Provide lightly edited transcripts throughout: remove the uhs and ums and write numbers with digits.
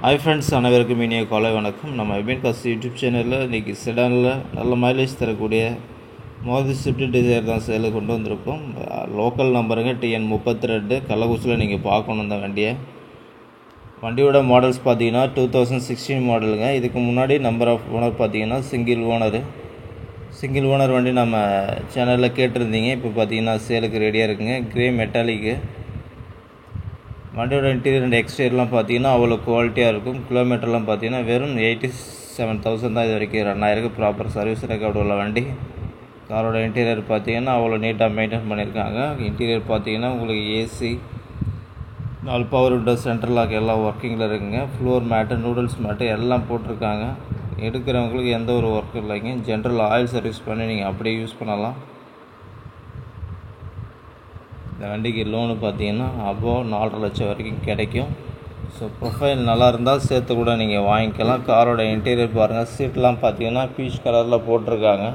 Hi friends, அனைவருக்கும் இனிய காலை வணக்கம். நம்ம எபின் காஸ் யூடியூப் சேனலில் இன்றைக்கி செடானில் நல்ல மைலேஜ் தரக்கூடிய மாருதி ஸ்விஃப்ட் டிசைர் தான் சேலுக்கு கொண்டு வந்திருக்கோம். லோக்கல் நம்பருங்க TN 32 கள்ளக்குறிச்சியில் நீங்கள் பார்க்கணும் இந்த வண்டியோட மாடல்ஸ் பார்த்தீங்கன்னா 2016 மாடலுங்க. இதுக்கு முன்னாடி நம்பர் ஆஃப் ஓனர் பார்த்தீங்கன்னா சிங்கிள் ஓனர் வண்டி நம்ம சேனலில் கேட்டிருந்தீங்க. இப்போ பார்த்தீங்கன்னா சேலுக்கு ரெடியாக இருக்குங்க. கிரே மெட்டாலிக்கு வண்டியோட இன்டீரியர் அண்ட் எக்ஸ்டீரியர்லாம் பார்த்தீங்கன்னா அவ்வளோ குவாலிட்டியாக இருக்கும். கிலோமீட்டர்லாம் பார்த்தீங்கன்னா வெறும் 87,000 தான் இது வரைக்கும் ரன் ஆயிருக்கு. ப்ராப்பர் சர்வீஸ் ரெக்கார்டு உள்ள வண்டி. காரோட இன்டீரியர் பார்த்தீங்கன்னா அவ்வளோ நீட்டாக மெயின்டைன் பண்ணியிருக்காங்க. இன்டீரியர் பார்த்தீங்கன்னா உங்களுக்கு AC, 4 power window, central lock எல்லாம் ஒர்க்கிங்கில் இருக்குங்க. ஃப்ளோர் மேட்டு, நூடுல்ஸ் மேட்டு எல்லாம் போட்டிருக்காங்க. எடுக்கிறவங்களுக்கு எந்த ஒரு ஒர்க்கும் இல்லைங்க. ஜென்ரல் ஆயில் சர்வீஸ் பண்ணி நீங்கள் அப்படியே யூஸ் பண்ணலாம். இந்த வண்டிக்கு லோனு பார்த்தீங்கன்னா அபோவ் 4.5 லட்சம் வரைக்கும் கிடைக்கும். ஸோ ப்ரொஃபைல் நல்லா இருந்தால் சேர்த்து கூட நீங்கள் வாங்கிக்கலாம். காரோட இன்டீரியர் பாருங்கள். சீட்லாம் பார்த்தீங்கன்னா பீச் கலரில் போட்டிருக்காங்க.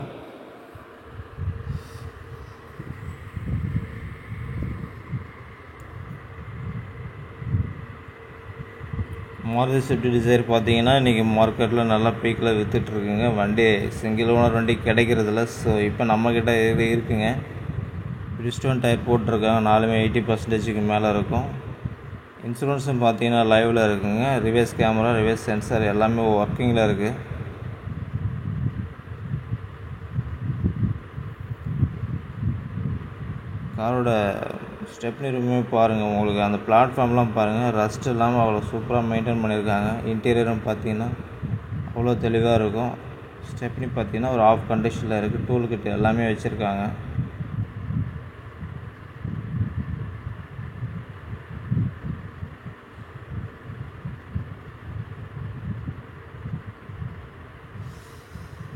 மாருதி ஸ்விஃப்ட் டிசைர் பார்த்தீங்கன்னா இன்றைக்கி மார்க்கெட்டில் நல்லா பீக்கில் விற்றுட்ருக்குங்க. வண்டி சிங்கிள் ஓனர் வண்டி கிடைக்கிறதில்ல. ஸோ இப்போ நம்மக்கிட்ட இருக்குங்க. பிரிஸ்டோன் டயர் போட்டிருக்காங்க. நாலுமே 80% மேலே இருக்கும். இன்சூரன்ஸும் பார்த்தீங்கன்னா லைவில் இருக்குங்க. ரிவர்ஸ் கேமரா, ரிவர்ஸ் சென்சார் எல்லாமே ஒர்க்கிங்கில் இருக்குது. காரோட ஸ்டெப்னி ரூமே பாருங்கள். உங்களுக்கு அந்த பிளாட்ஃபார்ம்லாம் பாருங்கள். ரஸ்ட் இல்லாமல் அவ்வளோ சூப்பராக மெயின்டைன் பண்ணியிருக்காங்க. இன்டீரியரும் பார்த்தீங்கன்னா அவ்வளோ தெளிவாக இருக்கும். ஸ்டெப்னி பார்த்தீங்கன்னா ஒரு ஆஃப் கண்டிஷனில் இருக்குது. டூல் கிட் எல்லாமே வச்சுருக்காங்க.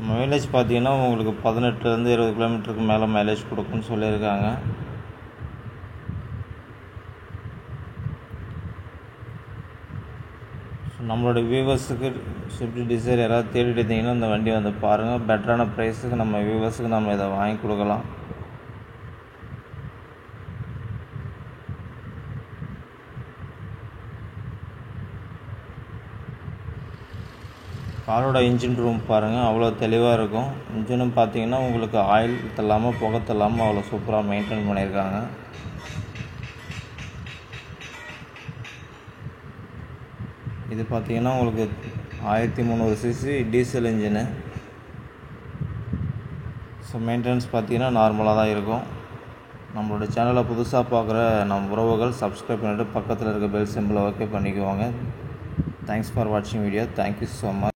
மைலேஜ் பார்த்தீங்கன்னா உங்களுக்கு 18 20 கிலோமீட்டருக்கு மேலே மைலேஜ் கொடுக்குன்னு சொல்லியிருக்காங்க. நம்மளோட வியூவர்ஸுக்கு ஸ்விஃப்ட் டிசைர் யாராவது தேடிட்டு இருந்தீங்கன்னா இந்த வண்டி வந்து பாருங்கள். பெட்டரான ப்ரைஸுக்கு நம்ம வியூவர்ஸுக்கு நம்ம இதை வாங்கி கொடுக்கலாம். காரோட இன்ஜின் ரூம் பாருங்கள். அவ்வளோ தெளிவாக இருக்கும். இன்ஜினும் பார்த்தீங்கன்னா உங்களுக்கு ஆயில் தள்ளாமல், புகை தள்ளாமல் அவ்வளோ சூப்பராக மெயின்டைன் பண்ணியிருக்காங்க. இது பார்த்தீங்கன்னா உங்களுக்கு 1300 cc diesel engine. So maintenance பார்த்தீங்கன்னா நார்மலாக தான் இருக்கும். நம்மளோட சேனலை புதுசாக பார்க்குற நம்ம உறவுகள் சப்ஸ்கிரைப் பண்ணிவிட்டு பக்கத்தில் இருக்க பெல் சிம்பிளை ஓகே பண்ணிக்குவாங்க. தேங்க்ஸ் ஃபார் வாட்சிங் வீடியோ. Thank you so much.